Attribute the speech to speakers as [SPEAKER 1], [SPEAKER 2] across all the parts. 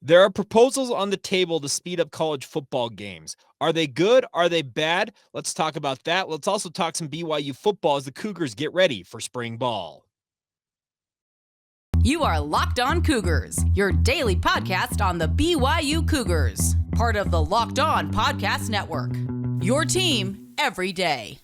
[SPEAKER 1] There are proposals on the table to speed up college football games. Are they good? Are they bad? Let's talk about that. Let's also talk some BYU football as the Cougars get ready for spring ball.
[SPEAKER 2] You are Locked On Cougars, your daily podcast on the BYU Cougars, part of the Locked On Podcast Network. Your team every day.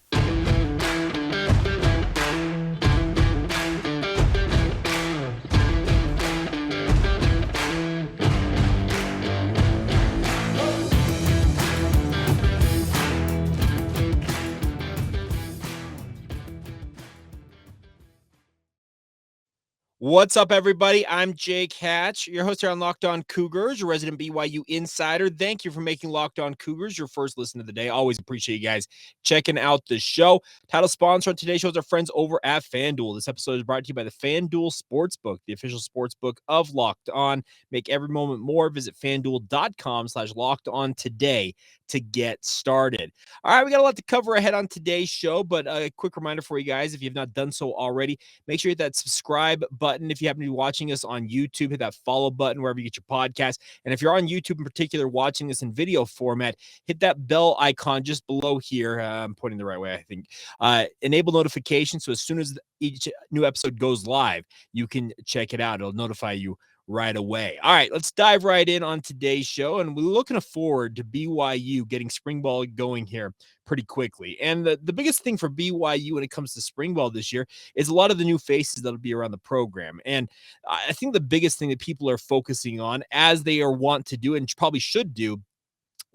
[SPEAKER 1] What's up, everybody? I'm Jake Hatch, your host here on Locked On Cougars, your resident BYU insider. Thank you for making Locked On Cougars your first listen of the day. Always appreciate you guys checking out the show. Title sponsor on today's show is our friends over at FanDuel. This episode is brought to you by the FanDuel Sportsbook, the official sportsbook of Locked On. Make every moment more. Visit FanDuel.com/LockedOn today to get started. All right, we got a lot to cover ahead on today's show, but a quick reminder for you guys, if you have not done so already, make sure you hit that subscribe button. If you happen to be watching us on YouTube, hit that follow button wherever you get your podcast. And if you're on YouTube in particular watching this in video format, hit that bell icon just below here. I'm pointing the right way, I think. Enable notifications, so as soon as each new episode goes live, you can check it out. It'll notify you right away. All right, let's dive right in on today's show. And we're looking forward to BYU getting spring ball going here pretty quickly. And the biggest thing for BYU when it comes to spring ball this year is a lot of the new faces that'll be around the program. And I think the biggest thing that people are focusing on, as they are want to do and probably should do,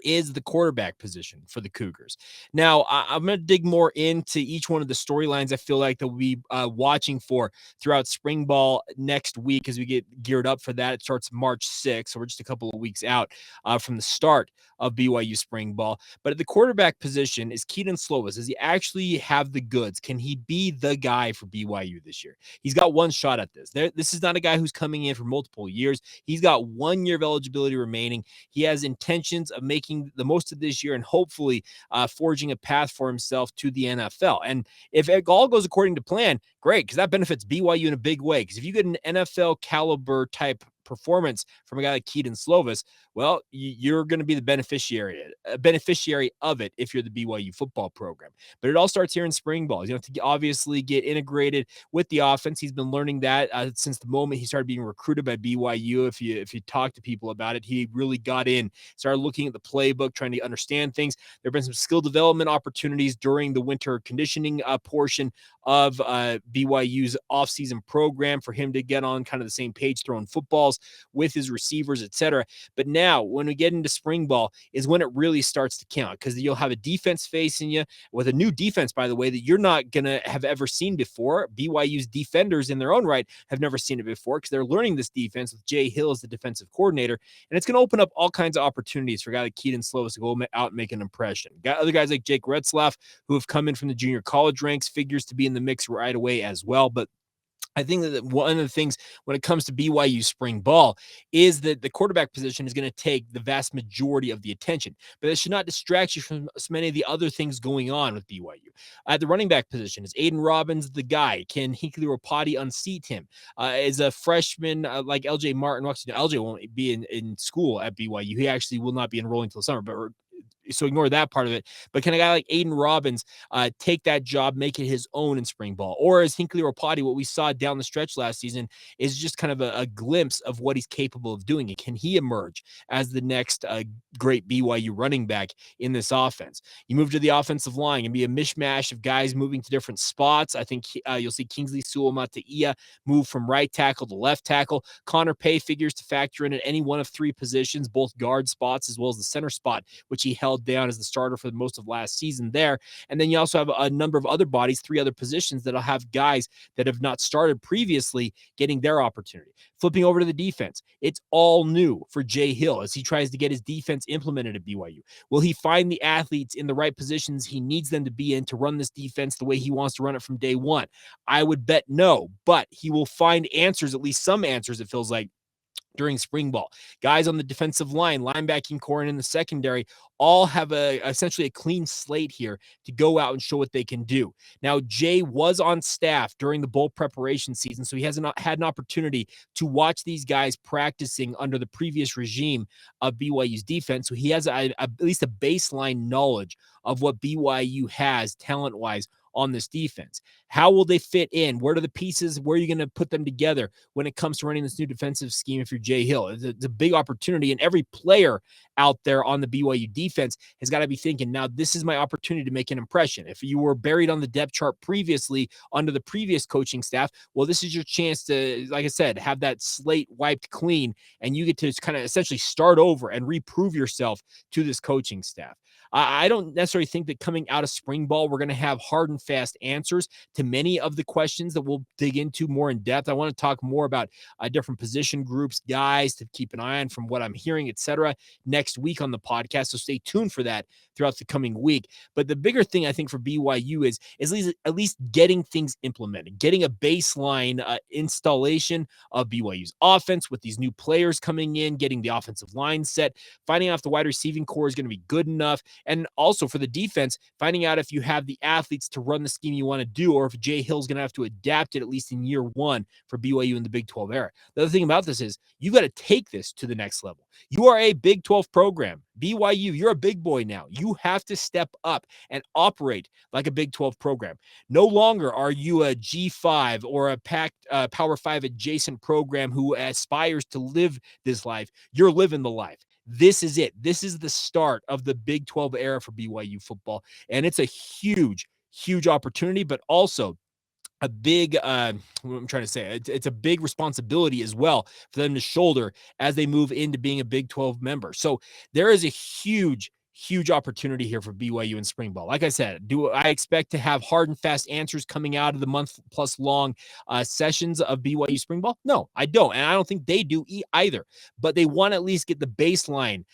[SPEAKER 1] is the quarterback position for the Cougars. Now, I'm going to dig more into each one of the storylines I feel like that we'll be watching for throughout spring ball next week as we get geared up for that. It starts March 6th, so we're just a couple of weeks out from the start of BYU spring ball. But at the quarterback position is Kedon Slovis. Does he actually have the goods? Can he be the guy for BYU this year? He's got one shot at this. This is not a guy who's coming in for multiple years. He's got 1 year of eligibility remaining. He has intentions of making the most of this year and hopefully forging a path for himself to the NFL. And if it all goes according to plan, great, because that benefits BYU in a big way. Because if you get an NFL caliber type performance from a guy like Kedon Slovis, well, you're going to be the beneficiary of it if you're the BYU football program. But it all starts here in spring ball. You have to obviously get integrated with the offense. He's been learning that since the moment he started being recruited by BYU. If you talk to people about it, he really got in, started looking at the playbook, trying to understand things. There have been some skill development opportunities during the winter conditioning portion of BYU's offseason program for him to get on kind of the same page throwing footballs with his receivers, etc. But now when we get into spring ball is when it really starts to count, because you'll have a defense facing you with a new defense, by the way, that you're not going to have ever seen before. BYU's defenders in their own right have never seen it before because they're learning this defense with Jay Hill as the defensive coordinator. And it's going to open up all kinds of opportunities for a guy like Kedon Slovis to go out and make an impression. Got other guys like Jake Retzlaff who have come in from the junior college ranks, figures to be in the mix right away as well. But I think that one of the things when it comes to BYU spring ball is that the quarterback position is going to take the vast majority of the attention, but it should not distract you from so many of the other things going on with BYU. At the running back position, is Aiden Robbins the guy? Can Hinkley Rapati unseat him? Is a freshman like LJ Martin, well, LJ won't be in school at BYU. He actually will not be enrolling till summer, but so ignore that part of it. But can a guy like Aiden Robbins take that job, make it his own in spring ball? Or is Hinkley Rapati, what we saw down the stretch last season, is just kind of a glimpse of what he's capable of doing? And can he emerge as the next great BYU running back in this offense? You move to the offensive line and be a mishmash of guys moving to different spots. I think you'll see Kingsley Sewell-Mataia move from right tackle to left tackle. Connor Pay figures to factor in at any one of three positions, both guard spots as well as the center spot, which he held down as the starter for most of last season there. And then you also have a number of other bodies, three other positions that'll have guys that have not started previously getting their opportunity. Flipping over to the defense, it's all new for Jay Hill as he tries to get his defense implemented at BYU. Will he find the athletes in the right positions he needs them to be in to run this defense the way he wants to run it from day one? I would bet no, but he will find answers, at least some answers, it feels like, during spring ball. Guys on the defensive line, linebacking core, and in the secondary all have essentially a clean slate here to go out and show what they can do. Now, Jay was on staff during the bowl preparation season, so he hasn't had an opportunity to watch these guys practicing under the previous regime of BYU's defense. So he has at least a baseline knowledge of what BYU has talent-wise on this defense. How will they fit in? Where are the pieces? Where are you going to put them together when it comes to running this new defensive scheme if you're Jay Hill? It's a big opportunity, and every player out there on the BYU defense has got to be thinking, now this is my opportunity to make an impression. If you were buried on the depth chart previously under the previous coaching staff, well, this is your chance to, like I said, have that slate wiped clean, and you get to kind of essentially start over and reprove yourself to this coaching staff. I don't necessarily think that coming out of spring ball, we're going to have hard and fast answers to many of the questions that we'll dig into more in depth. I want to talk more about different position groups, guys to keep an eye on from what I'm hearing, etc. next week on the podcast. So stay tuned for that throughout the coming week. But the bigger thing I think for BYU is at least getting things implemented, getting a baseline installation of BYU's offense with these new players coming in, getting the offensive line set, finding out if the wide receiving core is going to be good enough. And also for the defense, finding out if you have the athletes to run the scheme you want to do, or if Jay Hill's going to have to adapt it at least in year one for BYU in the Big 12 era. The other thing about this is you've got to take this to the next level. You are a Big 12 program. BYU, you're a big boy now. You have to step up and operate like a Big 12 program. No longer are you a G5 or a packed Power 5 adjacent program who aspires to live this life. You're living the life. This is it. This is the start of the Big 12 era for BYU football. And it's a huge, huge opportunity, but also a big, what I'm trying to say, it's a big responsibility as well for them to shoulder as they move into being a Big 12 member. So there is a huge opportunity here for BYU in spring ball. Like I said, do I expect to have hard and fast answers coming out of the month plus long sessions of BYU spring ball? No, I don't. And I don't think they do either. But they want to at least get the baseline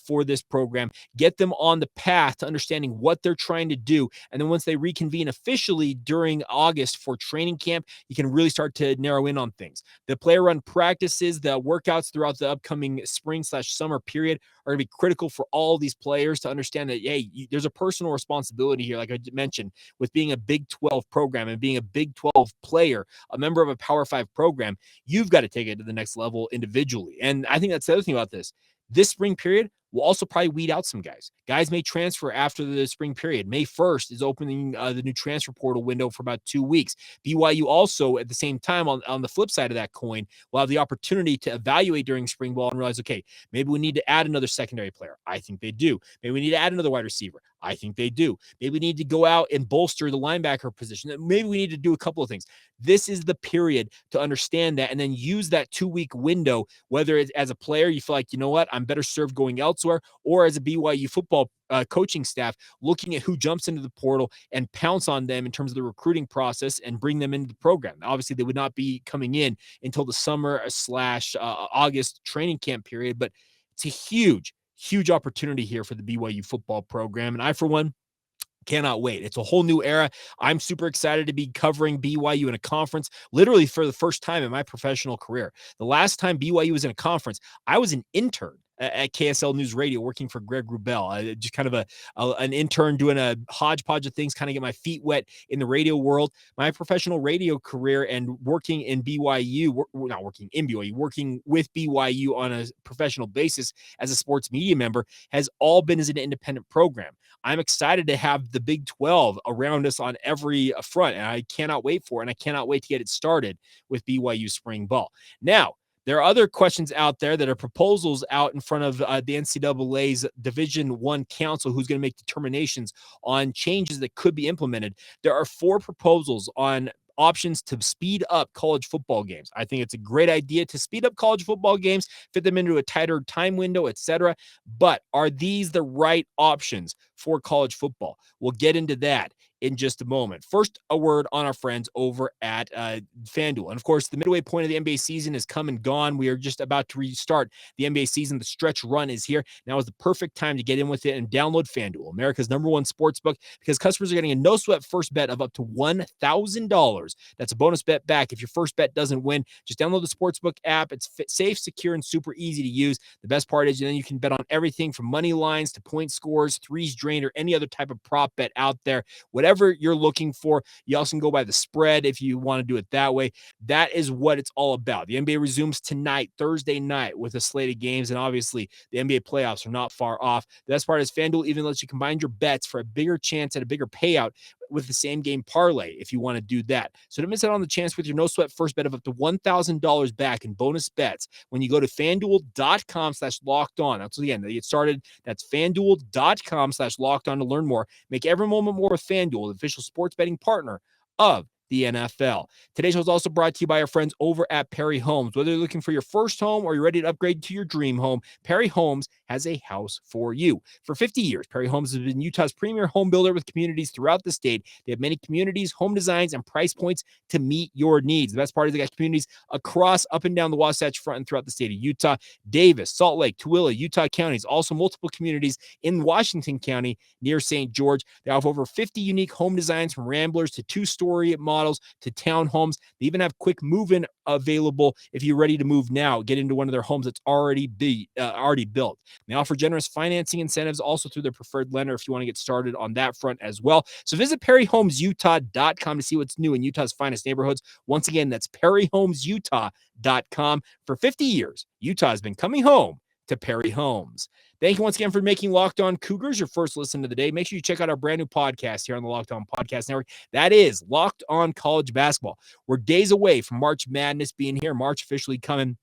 [SPEAKER 1] for this program, get them on the path to understanding what they're trying to do. And then once they reconvene officially during August for training camp, you can really start to narrow in on things. The player run practices, the workouts throughout the upcoming spring/summer period are going to be critical for all these players to understand that, hey, there's a personal responsibility here, like I mentioned, with being a Big 12 program and being a Big 12 player, a member of a Power 5 program. You've got to take it to the next level individually. And I think that's the other thing about this. This spring period will also probably weed out some guys. Guys may transfer after the spring period. May 1st is opening the new transfer portal window for about 2 weeks. BYU also, at the same time, on the flip side of that coin, will have the opportunity to evaluate during spring ball and realize, okay, maybe we need to add another secondary player. I think they do. Maybe we need to add another wide receiver. I think they do. Maybe we need to go out and bolster the linebacker position. Maybe we need to do a couple of things. This is the period to understand that and then use that 2-week window, whether it's as a player, you feel like, you know what, I'm better served going elsewhere, or as a BYU football coaching staff, looking at who jumps into the portal and pounce on them in terms of the recruiting process and bring them into the program. Obviously, they would not be coming in until the summer/August training camp period, but it's a huge opportunity here for the BYU football program. And I, for one, cannot wait. It's a whole new era. I'm super excited to be covering BYU in a conference, literally for the first time in my professional career. The last time BYU was in a conference, I was an intern at KSL News Radio working for Greg Wrubell. Just kind of an intern doing a hodgepodge of things, kind of get my feet wet in the radio world. My professional radio career and working in BYU, not working in BYU, working with BYU on a professional basis as a sports media member has all been as an independent program. I'm excited to have the Big 12 around us on every front, and I cannot wait for it, and I cannot wait to get it started with BYU spring ball. Now, there are other questions out there that are proposals out in front of the NCAA's Division I Council, who's going to make determinations on changes that could be implemented. There are 4 proposals on options to speed up college football games. I think it's a great idea to speed up college football games, fit them into a tighter time window, etc. But are these the right options for college football. We'll get into that in just a moment. First, a word on our friends over at FanDuel. And of course, the midway point of the NBA season is come and gone. We are just about to restart the NBA season. The stretch run is here. Now is the perfect time to get in with it and download FanDuel, America's #1 sportsbook, because customers are getting a no-sweat first bet of up to $1,000. That's a bonus bet back if your first bet doesn't win. Just download the sportsbook app. It's safe, secure, and super easy to use. The best part is then you can bet on everything from money lines to point scores, threes drained, or any other type of prop bet out there. Whatever you're looking for. You also can go by the spread if you want to do it that way. That is what it's all about. The NBA resumes tonight, Thursday night, with a slate of games, and obviously the NBA playoffs are not far off. The best part is FanDuel even lets you combine your bets for a bigger chance at a bigger payout with the same game parlay if you want to do that. So don't miss out on the chance with your no sweat first bet of up to $1,000 back in bonus bets when you go to FanDuel.com/locked-on. That's again, to get started. That's FanDuel.com/locked-on to learn more. Make every moment more with FanDuel, the official sports betting partner of the NFL. Today's show is also brought to you by our friends over at Perry Homes. Whether you're looking for your first home or you're ready to upgrade to your dream home, Perry Homes has a house for you. For 50 years, Perry Homes has been Utah's premier home builder with communities throughout the state. They have many communities, home designs, and price points to meet your needs. The best part is they got communities across, up and down the Wasatch Front and throughout the state of Utah, Davis, Salt Lake, Tooele, Utah counties, also multiple communities in Washington County near St. George. They have over 50 unique home designs from Ramblers to two-story models to townhomes. They even have quick move-in available if you're ready to move now. Get into one of their homes that's already built. They offer generous financing incentives also through their preferred lender if you want to get started on that front as well. So visit PerryHomesUtah.com to see what's new in Utah's finest neighborhoods. Once again, that's PerryHomesUtah.com. For 50 years, Utah has been coming home to Perry Homes. Thank you once again for making Locked On Cougars your first listen of the day. Make sure you check out our brand new podcast here on the Locked On Podcast Network. That is Locked On College Basketball. We're days away from March Madness being here. March officially coming.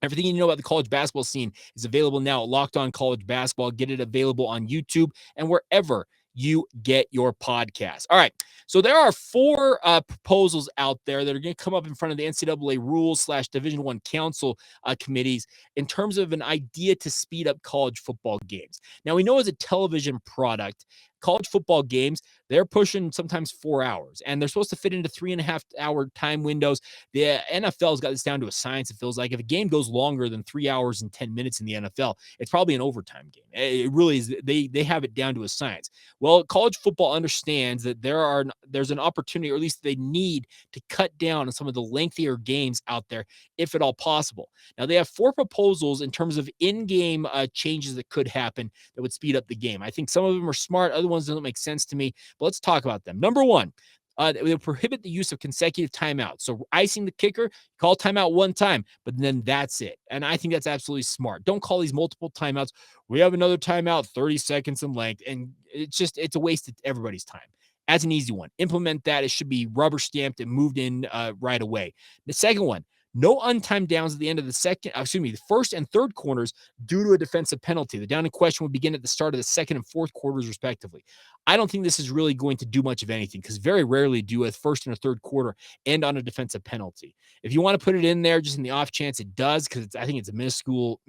[SPEAKER 1] Everything you know about the college basketball scene is available now at Locked On College Basketball. Get it available on YouTube and wherever you get your podcast. All right. So there are 4 proposals out there that are going to come up in front of the NCAA rules/Division I council committees in terms of an idea to speed up college football games. Now, we know as a television product, college football games, they're pushing sometimes 4 hours, and they're supposed to fit into 3.5-hour time windows. The NFL's got this down to a science. It feels like if a game goes longer than 3 hours and 10 minutes in the NFL, it's probably an overtime game. It really is. They have it down to a science. Well, college football understands that there's an opportunity, or at least they need to cut down on some of the lengthier games out there, if at all possible. Now, they have 4 proposals in terms of in-game changes that could happen that would speed up the game. I think some of them are smart. Other ones don't make sense to me, but let's talk about them. Number 1, they prohibit the use of consecutive timeouts. So icing the kicker, call timeout one time, but then that's it. And I think that's absolutely smart. Don't call these multiple timeouts. We have another timeout, 30 seconds in length, and it's a waste of everybody's time. That's an easy one. Implement that. It should be rubber stamped and moved in right away. The second one, no untimed downs at the end of the first and third quarters due to a defensive penalty. The down in question would begin at the start of the second and fourth quarters, respectively. I don't think this is really going to do much of anything because very rarely do a first and a third quarter end on a defensive penalty. If you want to put it in there just in the off chance it does, because I think it's a minuscule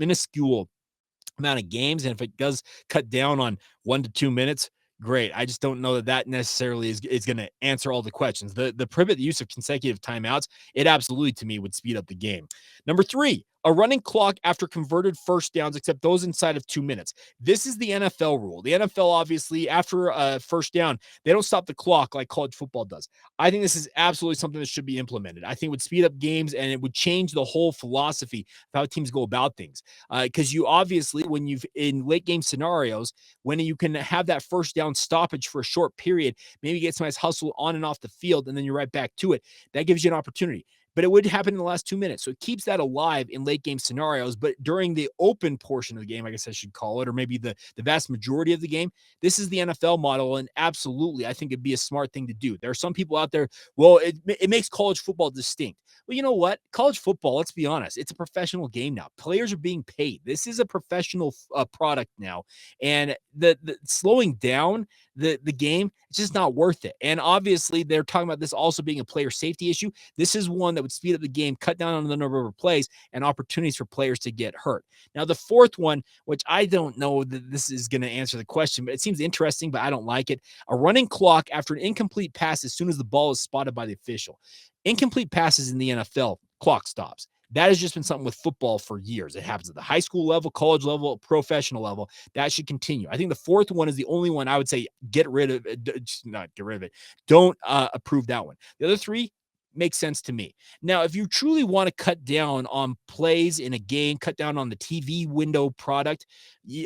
[SPEAKER 1] amount of games, and if it does cut down on 1 to 2 minutes, great. I just don't know that necessarily is going to answer all the questions. The prohibit the use of consecutive timeouts, it absolutely, to me, would speed up the game. Number 3, a running clock after converted first downs, except those inside of 2 minutes. This is the NFL rule. The NFL, obviously, after a first down, they don't stop the clock like college football does. I think this is absolutely something that should be implemented. I think it would speed up games, and it would change the whole philosophy of how teams go about things. Because you obviously, when you've in late game scenarios, when you can have that first down stoppage for a short period, maybe get some nice hustle on and off the field, and then you're right back to it. That gives you an opportunity. But it would happen in the last 2 minutes. So it keeps that alive in late game scenarios. But during the open portion of the game, I guess I should call it, or maybe the vast majority of the game, this is the NFL model. And absolutely, I think it'd be a smart thing to do. There are some people out there, well, it makes college football distinct. Well, you know what? College football, let's be honest, it's a professional game now. Players are being paid. This is a professional product now. And the slowing down the game, it's just not worth it. And obviously, they're talking about this also being a player safety issue. This is one that that would speed up the game, cut down on the number of plays, and opportunities for players to get hurt. Now, the fourth one, which I don't know that this is going to answer the question, but it seems interesting, but I don't like it. A running clock after an incomplete pass as soon as the ball is spotted by the official. Incomplete passes in the NFL, clock stops. That has just been something with football for years. It happens at the high school level, college level, professional level. That should continue. I think the fourth one is the only one I would say get rid of it. Not get rid of it. Don't approve that one. The other three makes sense to me. Now, if you truly want to cut down on plays in a game, cut down on the TV window product,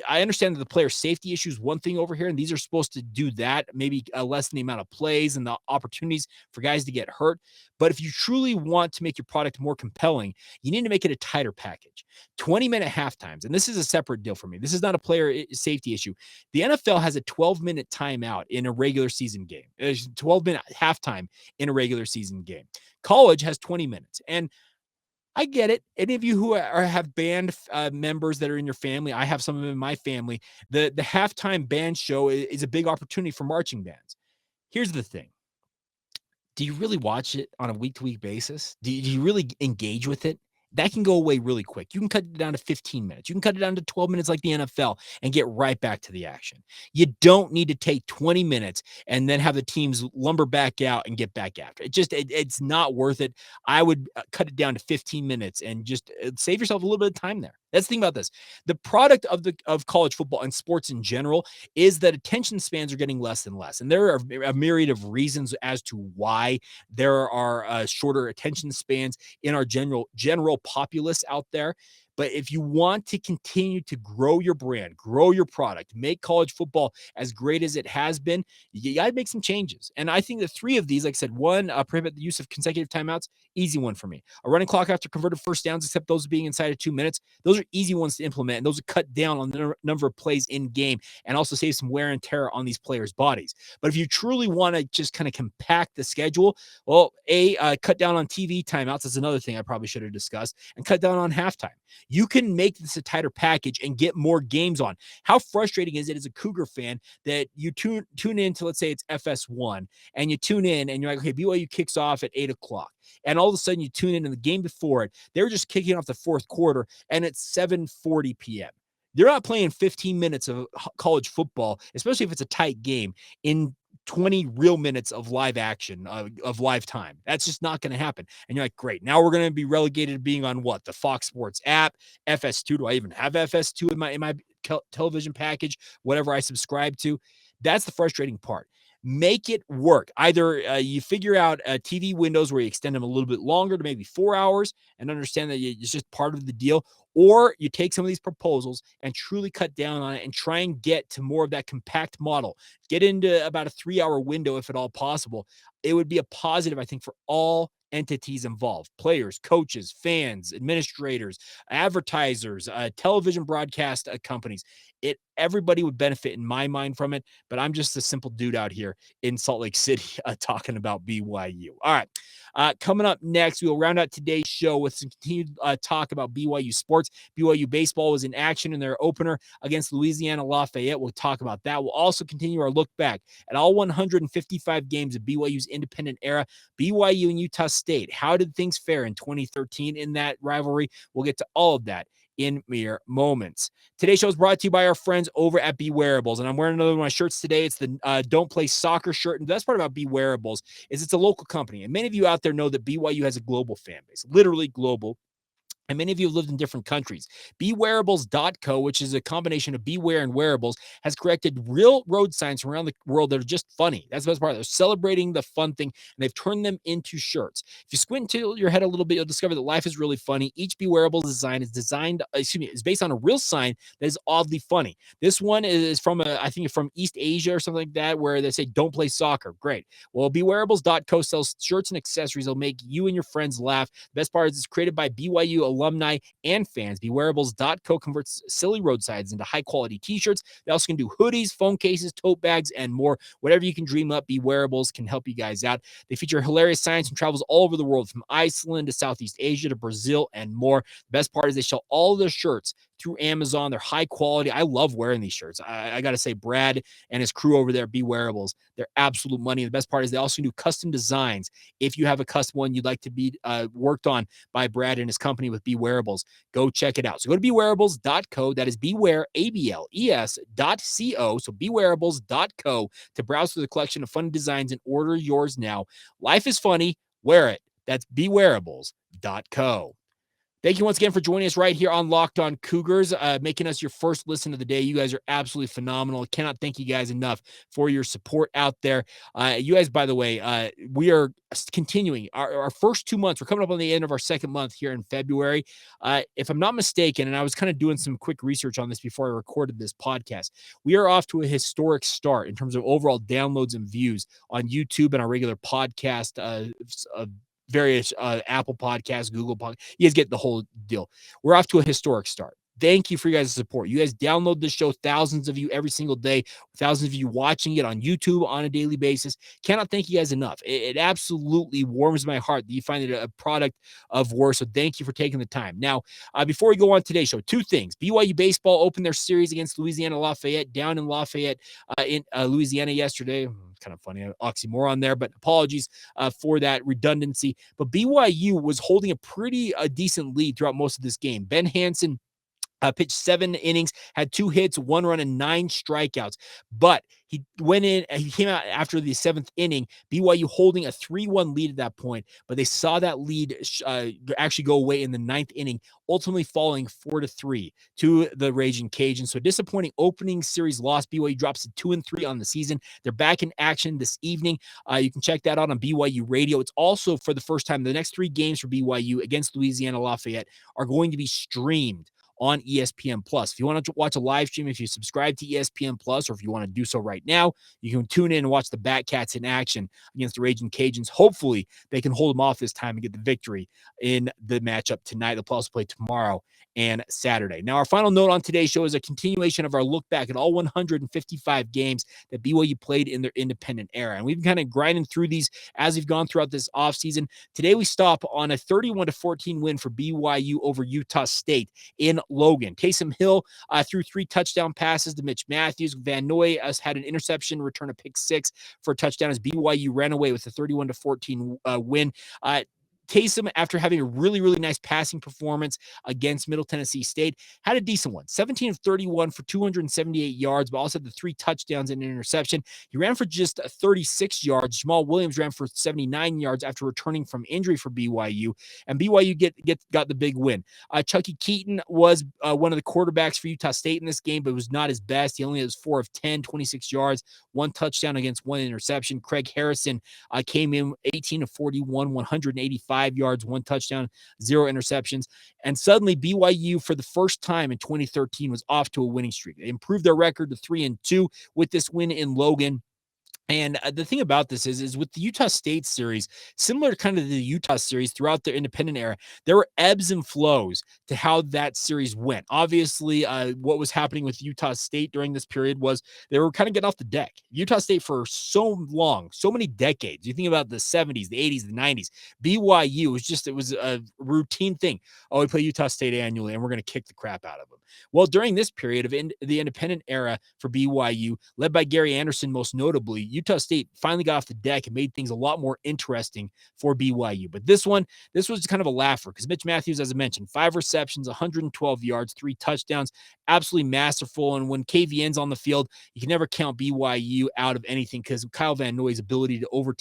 [SPEAKER 1] I understand that the player safety issue is one thing over here, and these are supposed to do that, maybe lessen the amount of plays and the opportunities for guys to get hurt. But if you truly want to make your product more compelling, you need to make it a tighter package. 20-minute halftimes, and this is a separate deal for me. This is not a player safety issue. The NFL has a 12-minute timeout in a regular season game. There's 12-minute halftime in a regular season game. College has 20 minutes. And I get it. Any of you who have band members that are in your family, I have some of them in my family. The halftime band show is a big opportunity for marching bands. Here's the thing. Do you really watch it on a week-to-week basis? Do you really engage with it? That can go away really quick. You can cut it down to 15 minutes. You can cut it down to 12 minutes like the NFL and get right back to the action. You don't need to take 20 minutes and then have the teams lumber back out and get back after it. It's not worth it. I would cut it down to 15 minutes and just save yourself a little bit of time there. That's the thing about this. The product of college football and sports in general is that attention spans are getting less and less. And there are a myriad of reasons as to why there are shorter attention spans in our general populace out there. But if you want to continue to grow your brand, grow your product, make college football as great as it has been, you got to make some changes. And I think the three of these, like I said, one, prohibit the use of consecutive timeouts, easy one for me. A running clock after converted first downs, except those being inside of 2 minutes, those are easy ones to implement. And those would cut down on the number of plays in game and also save some wear and tear on these players' bodies. But if you truly want to just kind of compact the schedule, well, cut down on TV timeouts. That's another thing I probably should have discussed, and cut down on halftime. You can make this a tighter package and get more games on. How frustrating is it as a Cougar fan that you tune in to, let's say it's FS1, and you tune in and you're like, okay, BYU kicks off at 8 o'clock. And all of a sudden you tune in the game before it. They're just kicking off the fourth quarter, and it's 7:40 p.m. They're not playing 15 minutes of college football, especially if it's a tight game, in 20 real minutes of live action, of live time. That's just not going to happen. And you're like, great. Now we're going to be relegated to being on what? The Fox Sports app, FS2. Do I even have FS2 in my television package, whatever I subscribe to? That's the frustrating part. Make it work. Either you figure out TV windows where you extend them a little bit longer to maybe 4 hours and understand that it's just part of the deal, or you take some of these proposals and truly cut down on it and try and get to more of that compact model. Get into about a 3-hour window if at all possible. It would be a positive, I think, for all entities involved: players, coaches, fans, administrators, advertisers, television broadcast companies. Everybody would benefit in my mind from it, but I'm just a simple dude out here in Salt Lake City talking about BYU. All right. Coming up next, we'll round out today's show with some continued talk about BYU sports. BYU baseball was in action in their opener against Louisiana Lafayette. We'll talk about that. We'll also continue our look back at all 155 games of BYU's independent era. BYU and Utah State. How did things fare in 2013 in that rivalry? We'll get to all of that in mere moments. Today's show is brought to you by our friends over at Be Wearables, and I'm wearing another one of my shirts today. It's the Don't Play Soccer shirt, and the best part about Be Wearables is it's a local company, and many of you out there know that BYU has a global fan base, literally global. And many of you have lived in different countries. BeWearables.co, which is a combination of Beware and Wearables, has corrected real road signs from around the world that are just funny. That's the best part. They're celebrating the fun thing, and they've turned them into shirts. If you squint into your head a little bit, you'll discover that life is really funny. Each BeWearables design is based on a real sign that is oddly funny. This one is from, I think, from East Asia or something like that, where they say, don't play soccer. Great. Well, BeWearables.co sells shirts and accessories that'll make you and your friends laugh. The best part is it's created by BYU alumni and fans. BeWearables.co converts silly road signs into high-quality t-shirts. They also can do hoodies, phone cases, tote bags, and more. Whatever you can dream up, BeWearables can help you guys out. They feature hilarious signs from travels all over the world, from Iceland to Southeast Asia to Brazil and more. The best part is they sell all their shirts through Amazon. They're high quality. I love wearing these shirts. I got to say, Brad and his crew over there at Be Wearables, they're absolute money. And the best part is they also do custom designs. If you have a custom one you'd like to be worked on by Brad and his company with Be Wearables, go check it out. So go to bewearables.co. That is beware, ABLES.co. So bewearables.co to browse through the collection of fun designs and order yours now. Life is funny. Wear it. That's bewearables.co. Thank you once again for joining us right here on Locked On Cougars, making us your first listen of the day. You guys are absolutely phenomenal. I cannot thank you guys enough for your support out there. You guys, by the way, we are continuing our first 2 months. We're coming up on the end of our second month here in February. If I'm not mistaken, and I was kind of doing some quick research on this before I recorded this podcast, we are off to a historic start in terms of overall downloads and views on YouTube and our regular podcast various Apple Podcasts, Google Podcasts. You guys get the whole deal. We're off to a historic start. Thank you for your guys' support. You guys download this show, thousands of you every single day, thousands of you watching it on YouTube on a daily basis. Cannot thank you guys enough. It absolutely warms my heart that you find it a product of worth. So thank you for taking the time. Now, before we go on today's show, two things. BYU baseball opened their series against Louisiana Lafayette down in Lafayette in Louisiana yesterday. Kind of funny, oxymoron there, but apologies for that redundancy. But BYU was holding a pretty decent lead throughout most of this game. Ben Hansen pitched 7 innings, had 2 hits, 1 run, and 9 strikeouts. But he went in, he came out after the 7th inning, BYU holding a 3-1 lead at that point. But they saw that lead actually go away in the 9th inning, ultimately falling 4-3 to the Raging Cajuns. So disappointing opening series loss. BYU drops to 2-3 on the season. They're back in action this evening. You can check that out on BYU Radio. It's also for the first time, the next 3 games for BYU against Louisiana Lafayette are going to be streamed on ESPN Plus. If you want to watch a live stream, if you subscribe to ESPN Plus, or if you want to do so right now, you can tune in and watch the Batcats in action against the Raging Cajuns. Hopefully, they can hold them off this time and get the victory in the matchup tonight. They'll also play tomorrow and Saturday. Now, our final note on today's show is a continuation of our look back at all 155 games that BYU played in their independent era. And we've been kind of grinding through these as we've gone throughout this offseason. Today, we stop on a 31-14 win for BYU over Utah State in Logan. Taysom Hill threw 3 touchdown passes to Mitch Matthews. Van Noy had an interception, return a pick 6 for a touchdown as BYU ran away with a 31-14 win. Taysom, after having a really, really nice passing performance against Middle Tennessee State, had a decent one. 17 of 31 for 278 yards, but also had the 3 touchdowns and an interception. He ran for just 36 yards. Jamal Williams ran for 79 yards after returning from injury for BYU, and BYU got the big win. Chucky Keaton was one of the quarterbacks for Utah State in this game, but it was not his best. He only has 4 of 10, 26 yards, 1 touchdown against 1 interception. Craig Harrison came in 18 of 41, 185 yards, 1 touchdown, 0 interceptions. And suddenly BYU, for the first time in 2013, was off to a winning streak. They improved their record to 3-2 with this win in Logan. And the thing about this is with the Utah State series, similar to kind of the Utah series throughout their independent era, there were ebbs and flows to how that series went. Obviously, what was happening with Utah State during this period was they were kind of getting off the deck. Utah State for so long, so many decades. You think about the 70s, the 80s, the 90s. BYU it was a routine thing. Oh, we play Utah State annually, and we're going to kick the crap out of them. Well, during this period of the independent era for BYU, led by Gary Anderson most notably, Utah State finally got off the deck and made things a lot more interesting for BYU. But this was kind of a laugher because Mitch Matthews, as I mentioned, 5 receptions, 112 yards, 3 touchdowns, absolutely masterful. And when KVN's on the field, you can never count BYU out of anything because Kyle Van Noy's ability to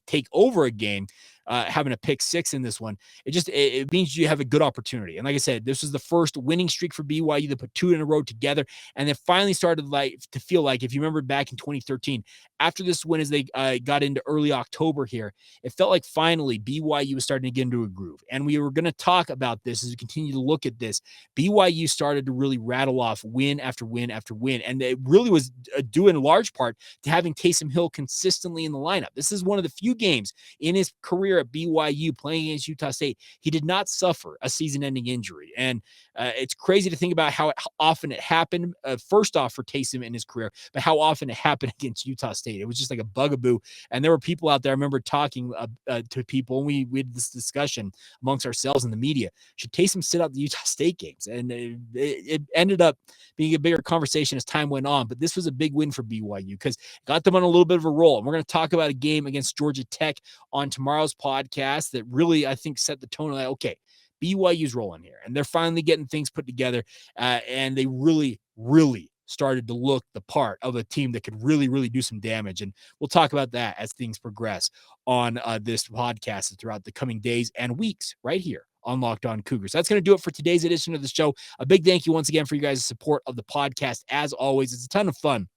[SPEAKER 1] take over a game, having a pick 6 in this one, it means you have a good opportunity. And like I said, this was the first winning streak for BYU. They put 2 in a row together, and then finally started to feel like, if you remember back in 2013, after this win, as they got into early October here, it felt like finally BYU was starting to get into a groove. And we were going to talk about this as we continue to look at this. BYU started to really rattle off win after win after win, and it really was due in large part to having Taysom Hill consistently in the lineup. This is one of the few games in his career career at BYU playing against Utah State, he did not suffer a season-ending injury. And it's crazy to think about how often it happened, first off for Taysom in his career, but how often it happened against Utah State. It was just like a bugaboo. And there were people out there, I remember talking to people, and we had this discussion amongst ourselves in the media. Should Taysom sit out the Utah State games? And it ended up being a bigger conversation as time went on. But this was a big win for BYU because it got them on a little bit of a roll. And we're going to talk about a game against Georgia Tech on tomorrow's podcast that really, I think, set the tone of like, okay, BYU's rolling here, and they're finally getting things put together, and they really, really started to look the part of a team that could really, really do some damage. And we'll talk about that as things progress on this podcast throughout the coming days and weeks right here on Locked On Cougars. That's going to do it for today's edition of the show. A big thank you once again for you guys' support of the podcast. As always, it's a ton of fun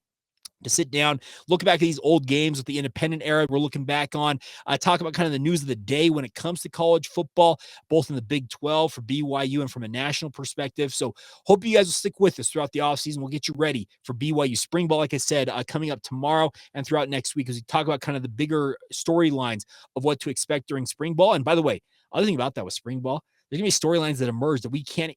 [SPEAKER 1] to sit down, look back at these old games with the independent era we're looking back on, talk about kind of the news of the day when it comes to college football, both in the Big 12 for BYU and from a national perspective. So hope you guys will stick with us throughout the offseason. We'll get you ready for BYU spring ball, like I said, coming up tomorrow and throughout next week as we talk about kind of the bigger storylines of what to expect during spring ball. And by the way, other thing about that with spring ball, there's going to be storylines that emerge that we can't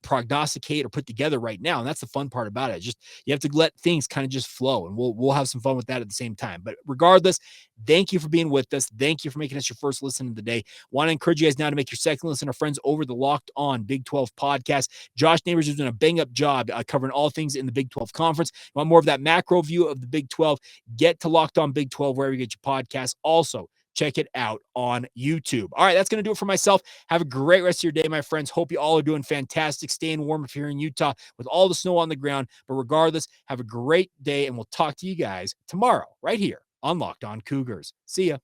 [SPEAKER 1] prognosticate or put together right now. And that's the fun part about it. Just you have to let things kind of just flow, and we'll have some fun with that at the same time. But regardless, thank you for being with us. Thank you for making us your first listen of the day. Want to encourage you guys now to make your second listen. Our friends over the Locked On Big 12 podcast. Josh Neighbors has done a bang-up job covering all things in the Big 12 conference. You want more of that macro view of the Big 12? Get to Locked On Big 12 wherever you get your podcasts. Also, check it out on YouTube. All right, that's going to do it for myself. Have a great rest of your day, my friends. Hope you all are doing fantastic, staying warm if you're in Utah with all the snow on the ground. But regardless, have a great day, and we'll talk to you guys tomorrow right here on Locked On Cougars. See ya.